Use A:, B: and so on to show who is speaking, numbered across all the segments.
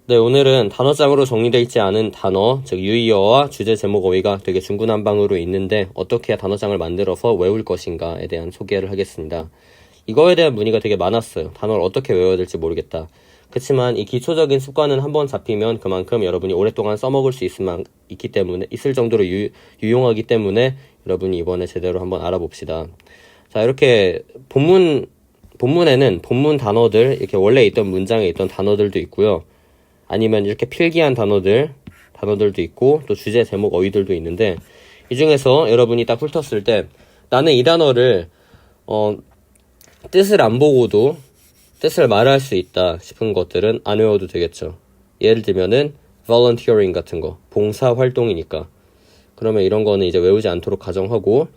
A: 네, 오늘은 단어장으로 정리되어 있지 않은 단어, 즉 유의어와 주제 제목 어휘가 되게 중구난방으로 있는데 어떻게 단어장을 만들어서 외울 것인가에 대한 소개를 하겠습니다. 이거에 대한 문의가 되게 많았어요. 단어를 어떻게 외워야 될지 모르겠다. 그렇지만 이 기초적인 습관은 한번 잡히면 그만큼 여러분이 오랫동안 써먹을 수 있기 때문에, 있을 정도로 유용하기 때문에 여러분이 이번에 제대로 한번 알아봅시다. 자, 이렇게 본문에는 본문 단어들, 이렇게 원래 있던 문장에 있던 단어들도 있고요. 아니면 이렇게 필기한 단어들도 있고, 또 주제 제목 어휘들도 있는데, 이 중에서 여러분이 딱 훑었을 때, 나는 이 단어를, 뜻을 안 보고도 뜻을 말할 수 있다 싶은 것들은 안 외워도 되겠죠. 예를 들면은, volunteering 같은 거, 봉사활동이니까. 그러면 이런 거는 이제 외우지 않도록 가정하고,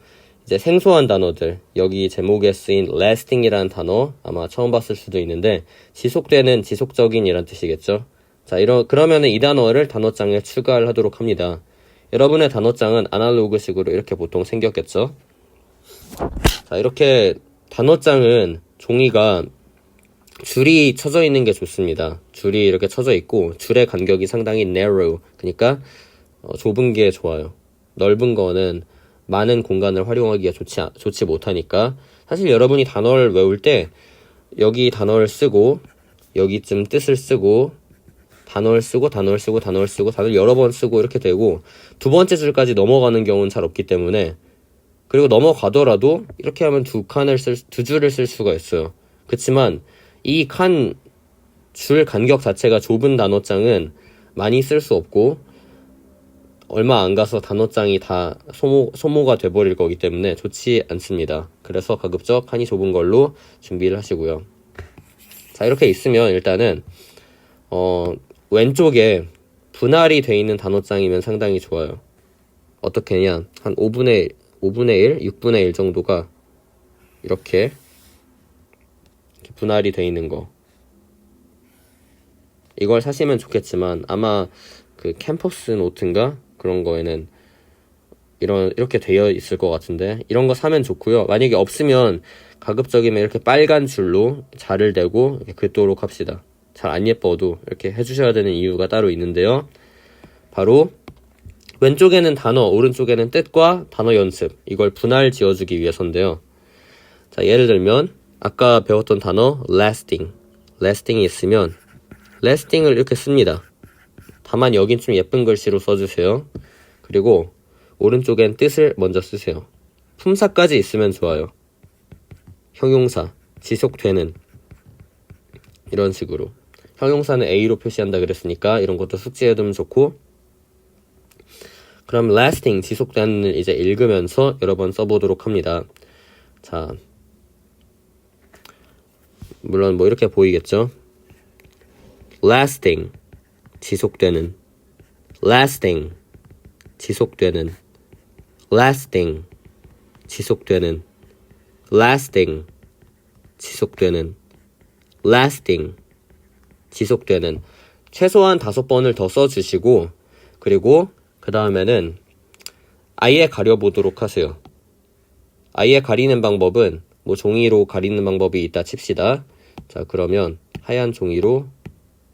A: 이제 생소한 단어들, 여기 제목에 쓰인 lasting이라는 단어, 아마 처음 봤을 수도 있는데, 지속되는, 지속적인 이란 뜻이겠죠. 자, 그러면은 이 단어를 단어장에 추가를 하도록 합니다. 여러분의 단어장은 아날로그식으로 이렇게 보통 생겼겠죠? 자, 이렇게 단어장은 종이가 줄이 쳐져 있는 게 좋습니다. 줄이 이렇게 쳐져 있고, 줄의 간격이 상당히 narrow, 그러니까 좁은 게 좋아요. 넓은 거는 많은 공간을 활용하기가 좋지 못하니까, 사실 여러분이 단어를 외울 때 여기 단어를 쓰고, 여기쯤 뜻을 쓰고, 단어를 여러 번 쓰고 이렇게 되고, 두 번째 줄까지 넘어가는 경우는 잘 없기 때문에, 그리고 넘어가더라도 이렇게 하면 두 줄을 쓸 수가 있어요. 그렇지만 이 줄 간격 자체가 좁은 단어장은 많이 쓸 수 없고, 얼마 안 가서 단어장이 다 소모가 돼버릴 거기 때문에 좋지 않습니다. 그래서 가급적 칸이 좁은 걸로 준비를 하시고요. 자, 이렇게 있으면 일단은 왼쪽에 분할이 돼 있는 단어장이면 상당히 좋아요. 어떻게 하냐, 한 5분의 1, 6분의 1 정도가 이렇게 분할이 돼 있는 거, 이걸 사시면 좋겠지만 아마 그 캠퍼스 노트인가 그런 거에는 이렇게 되어 있을 것 같은데, 이런 거 사면 좋고요. 만약에 없으면 가급적이면 이렇게 빨간 줄로 자를 대고 이렇게 긋도록 합시다. 잘 안 예뻐도 이렇게 해주셔야 되는 이유가 따로 있는데요. 바로 왼쪽에는 단어, 오른쪽에는 뜻과 단어 연습, 이걸 분할 지어주기 위해서인데요. 자, 예를 들면 아까 배웠던 단어 lasting이 있으면 lasting을 이렇게 씁니다. 다만 여긴 좀 예쁜 글씨로 써주세요. 그리고 오른쪽엔 뜻을 먼저 쓰세요. 품사까지 있으면 좋아요. 형용사, 지속되는, 이런 식으로. 형용사는 A로 표시한다 그랬으니까 이런 것도 숙지해두면 좋고, 그럼 lasting, 지속되는을 이제 읽으면서 여러 번 써보도록 합니다. 자, 물론 뭐 이렇게 보이겠죠? lasting, 지속되는, lasting, 지속되는, lasting, 지속되는, lasting, 지속되는, lasting, 지속되는, 최소한 5번을 더 써주시고, 그리고 그 다음에는 아예 가려보도록 하세요. 아예 가리는 방법은 뭐 종이로 가리는 방법이 있다 칩시다. 자, 그러면 하얀 종이로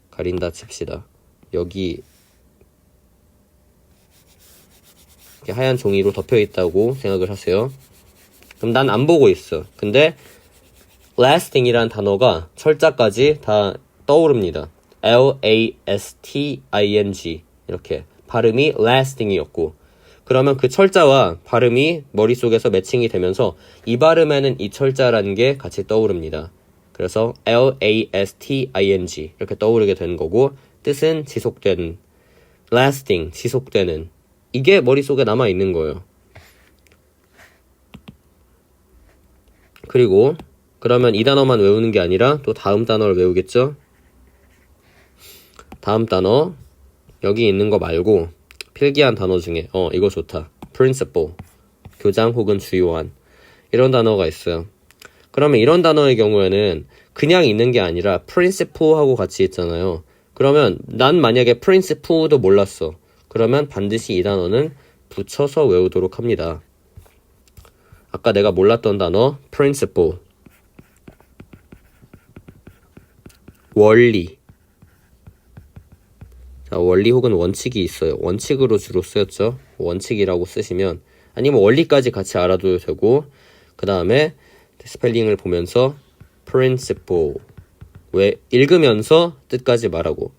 A: 가린다 칩시다. 여기 이렇게 하얀 종이로 덮여 있다고 생각을 하세요. 그럼 난 안 보고 있어. 근데 lasting이란 단어가 철자까지 다 떠오릅니다. L-A-S-T-I-N-G, 이렇게 발음이 lasting이었고, 그러면 그 철자와 발음이 머릿속에서 매칭이 되면서 이 발음에는 이 철자라는 게 같이 떠오릅니다. 그래서 L-A-S-T-I-N-G 이렇게 떠오르게 되는 거고, 뜻은 지속되는, lasting, 지속되는, 이게 머릿속에 남아있는 거예요. 그리고 그러면 이 단어만 외우는 게 아니라 또 다음 단어를 외우겠죠? 다음 단어, 여기 있는 거 말고 필기한 단어 중에 이거 좋다, principle, 교장 혹은 주요한, 이런 단어가 있어요. 그러면 이런 단어의 경우에는 그냥 있는 게 아니라 principle하고 같이 있잖아요. 그러면 난 만약에 principle도 몰랐어. 그러면 반드시 이 단어는 붙여서 외우도록 합니다. 아까 내가 몰랐던 단어 principle, 원리, 자, 원리 혹은 원칙이 있어요. 원칙으로 주로 쓰였죠. 원칙이라고 쓰시면, 아니면 원리까지 같이 알아둬도 되고, 그 다음에 스펠링을 보면서 principle, 왜 읽으면서 뜻까지 말하고,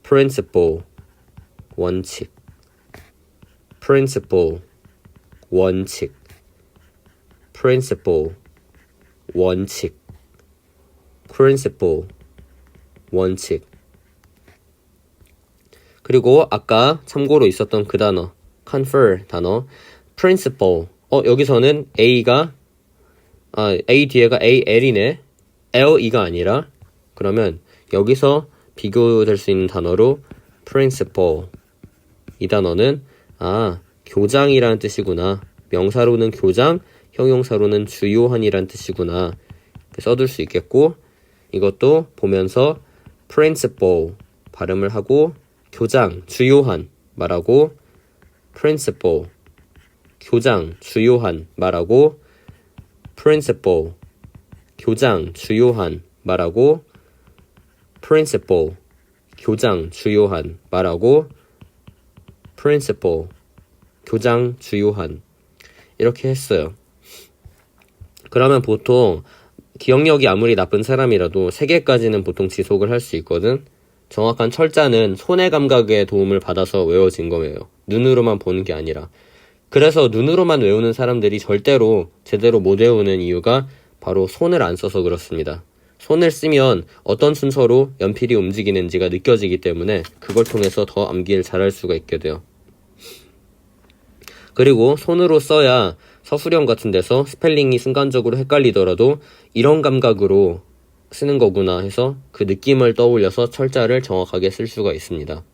A: principle, 원칙, principle, 원칙, principle, 원칙, principle, 원칙. 그리고 아까 참고로 있었던 그 단어, confer 단어, principle. 여기서는 A 뒤에가 AL이네. LE가 아니라, 그러면 여기서 비교될 수 있는 단어로 principle. 이 단어는, 교장이라는 뜻이구나. 명사로는 교장, 형용사로는 주요한이라는 뜻이구나. 써둘 수 있겠고, 이것도 보면서 principle 발음을 하고, 교장, 주요한 말하고, principle, 교장, 주요한 말하고, principle, 교장, 주요한 말하고, principle, 교장, 주요한 말하고, principle, 교장, 주요한. 이렇게 했어요. 그러면 보통 기억력이 아무리 나쁜 사람이라도 3개까지는 보통 지속을 할 수 있거든. 정확한 철자는 손의 감각의 도움을 받아서 외워진 거예요. 눈으로만 보는 게 아니라. 그래서 눈으로만 외우는 사람들이 절대로 제대로 못 외우는 이유가 바로 손을 안 써서 그렇습니다. 손을 쓰면 어떤 순서로 연필이 움직이는지가 느껴지기 때문에 그걸 통해서 더 암기를 잘할 수가 있게 돼요. 그리고 손으로 써야 서술형 같은 데서 스펠링이 순간적으로 헷갈리더라도 이런 감각으로 쓰는 거구나 해서 그 느낌을 떠올려서 철자를 정확하게 쓸 수가 있습니다.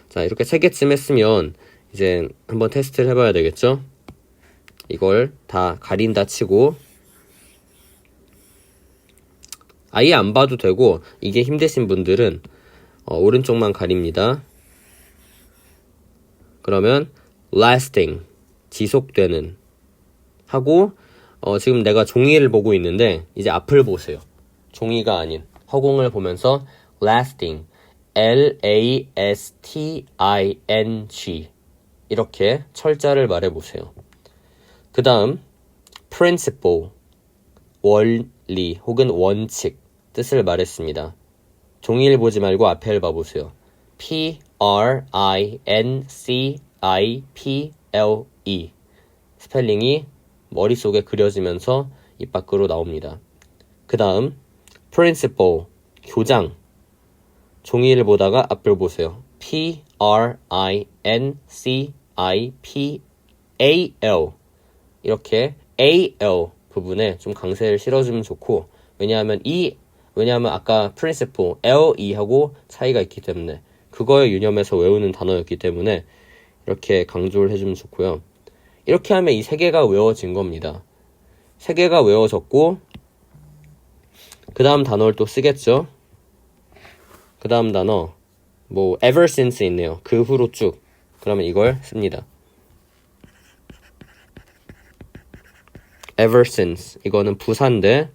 A: 자, 이렇게 3개쯤 했으면 이제 한번 테스트를 해봐야 되겠죠? 이걸 다 가린다 치고, 아예 안 봐도 되고, 이게 힘드신 분들은 오른쪽만 가립니다. 그러면 lasting, 지속되는 하고, 지금 내가 종이를 보고 있는데 이제 앞을 보세요. 종이가 아닌 허공을 보면서 lasting, L-A-S-T-I-N-G 이렇게 철자를 말해보세요. 그 다음 principle, 원리 혹은 원칙 뜻을 말했습니다. 종이를 보지 말고 앞을 봐보세요. P-R-I-N-C-I-P-L-E 스펠링이 머릿속에 그려지면서 입 밖으로 나옵니다. 그 다음 principle, 교장. 종이를 보다가 앞을 보세요. P-R-I-N-C-I-P-A-L 이렇게 A-L 부분에 좀 강세를 실어주면 좋고, 왜냐하면 아까 principle, L-E 하고 차이가 있기 때문에 그거에 유념해서 외우는 단어였기 때문에 이렇게 강조를 해주면 좋고요. 이렇게 하면 이 3개가 외워진 겁니다. 3개가 외워졌고, 그 다음 단어를 또 쓰겠죠. 그 다음 단어 ever since 있네요. 그 후로 쭉. 그러면 이걸 씁니다. ever since 이거는 부사인데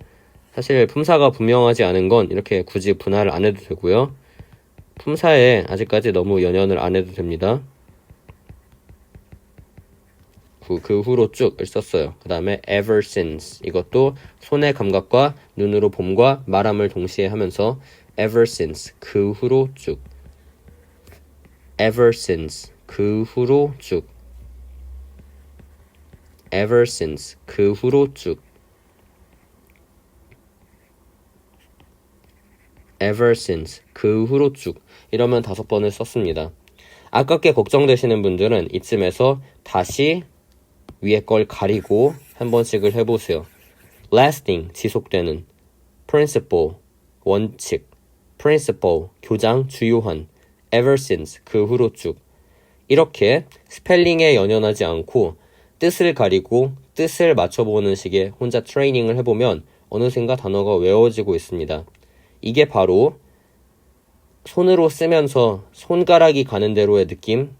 A: 사실 품사가 분명하지 않은 건 이렇게 굳이 분할을 안 해도 되고요. 품사에 아직까지 너무 연연을 안 해도 됩니다. 그 후로 쭉을 썼어요. 그 다음에 ever since 이것도 손의 감각과 눈으로 봄과 말함을 동시에 하면서 ever since 그 후로 쭉, ever since 그 후로 쭉, ever since 그 후로 쭉, ever since 그 후로 쭉. 이러면 5번을 썼습니다. 아깝게 걱정되시는 분들은 이쯤에서 다시 위에 걸 가리고 한 번씩을 해보세요. lasting, 지속되는, principle, 원칙, principle, 교장, 주요한, ever since, 그 후로 쭉. 이렇게 스펠링에 연연하지 않고 뜻을 가리고 뜻을 맞춰보는 식의 혼자 트레이닝을 해보면 어느샌가 단어가 외워지고 있습니다. 이게 바로 손으로 쓰면서 손가락이 가는 대로의 느낌,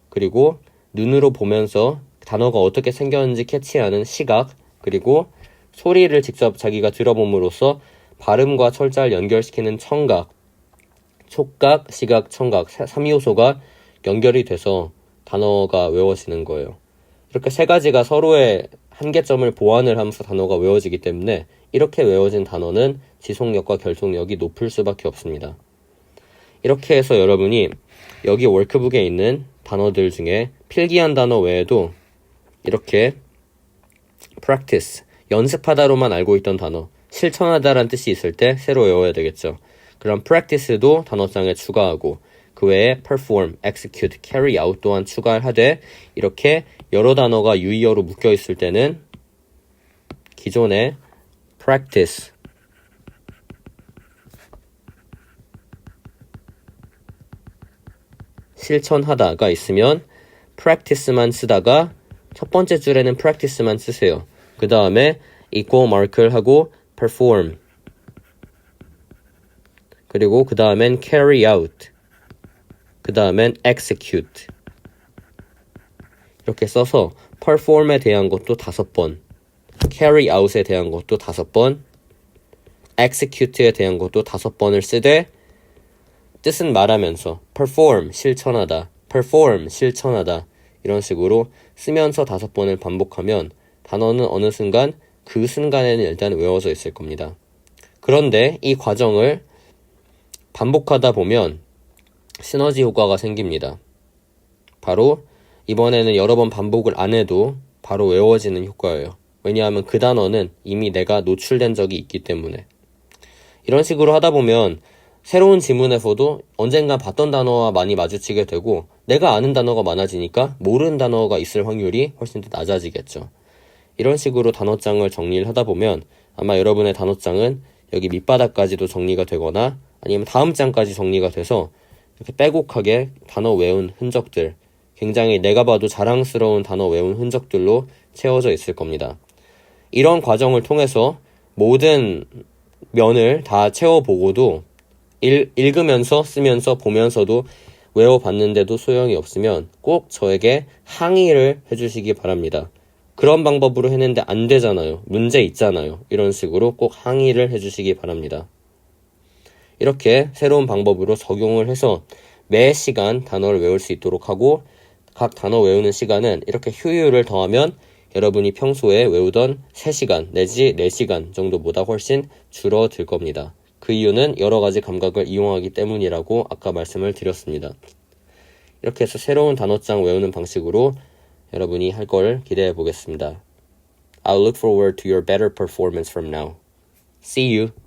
A: 그리고 눈으로 보면서 단어가 어떻게 생겼는지 캐치하는 시각, 그리고 소리를 직접 자기가 들어봄으로써 발음과 철자를 연결시키는 청각, 촉각, 시각, 청각 3요소가 연결이 돼서 단어가 외워지는 거예요. 이렇게 세 가지가 서로의 한계점을 보완을 하면서 단어가 외워지기 때문에 이렇게 외워진 단어는 지속력과 결속력이 높을 수밖에 없습니다. 이렇게 해서 여러분이 여기 워크북에 있는 단어들 중에 필기한 단어 외에도 이렇게 practice, 연습하다로만 알고 있던 단어, 실천하다라는 뜻이 있을 때 새로 외워야 되겠죠. 그럼 practice도 단어장에 추가하고 그 외에 perform, execute, carry out 또한 추가를 하되 이렇게 여러 단어가 유의어로 묶여 있을 때는 기존의 practice, 실천하다가 있으면 practice만 쓰다가 첫 번째 줄에는 practice만 쓰세요. 그 다음에 equal mark를 하고 perform, 그리고 그 다음엔 carry out, 그 다음엔 execute 이렇게 써서 perform에 대한 것도 5번, carry out에 대한 것도 5번, execute에 대한 것도 5번을 쓰되 뜻은 말하면서 perform, 실천하다, perform, 실천하다 이런 식으로 쓰면서 5번을 반복하면 단어는 어느 순간 그 순간에는 일단 외워져 있을 겁니다. 그런데 이 과정을 반복하다 보면 시너지 효과가 생깁니다. 바로 이번에는 여러 번 반복을 안 해도 바로 외워지는 효과예요. 왜냐하면 그 단어는 이미 내가 노출된 적이 있기 때문에. 이런 식으로 하다 보면 새로운 지문에서도 언젠가 봤던 단어와 많이 마주치게 되고 내가 아는 단어가 많아지니까 모르는 단어가 있을 확률이 훨씬 더 낮아지겠죠. 이런 식으로 단어장을 정리를 하다 보면 아마 여러분의 단어장은 여기 밑바닥까지도 정리가 되거나 아니면 다음 장까지 정리가 돼서 이렇게 빼곡하게 단어 외운 흔적들, 굉장히 내가 봐도 자랑스러운 단어 외운 흔적들로 채워져 있을 겁니다. 이런 과정을 통해서 모든 면을 다 채워보고도 읽으면서 쓰면서 보면서도 외워봤는데도 소용이 없으면 꼭 저에게 항의를 해주시기 바랍니다. 그런 방법으로 했는데 안 되잖아요. 문제 있잖아요. 이런 식으로 꼭 항의를 해주시기 바랍니다. 이렇게 새로운 방법으로 적용을 해서 매 시간 단어를 외울 수 있도록 하고 각 단어 외우는 시간은 이렇게 효율을 더하면 여러분이 평소에 외우던 3시간 내지 4시간 정도보다 훨씬 줄어들 겁니다. 그 이유는 여러 가지 감각을 이용하기 때문이라고 아까 말씀을 드렸습니다. 이렇게 해서 새로운 단어장 외우는 방식으로 여러분이 할 걸 기대해 보겠습니다. I'll look forward to your better performance from now. See you!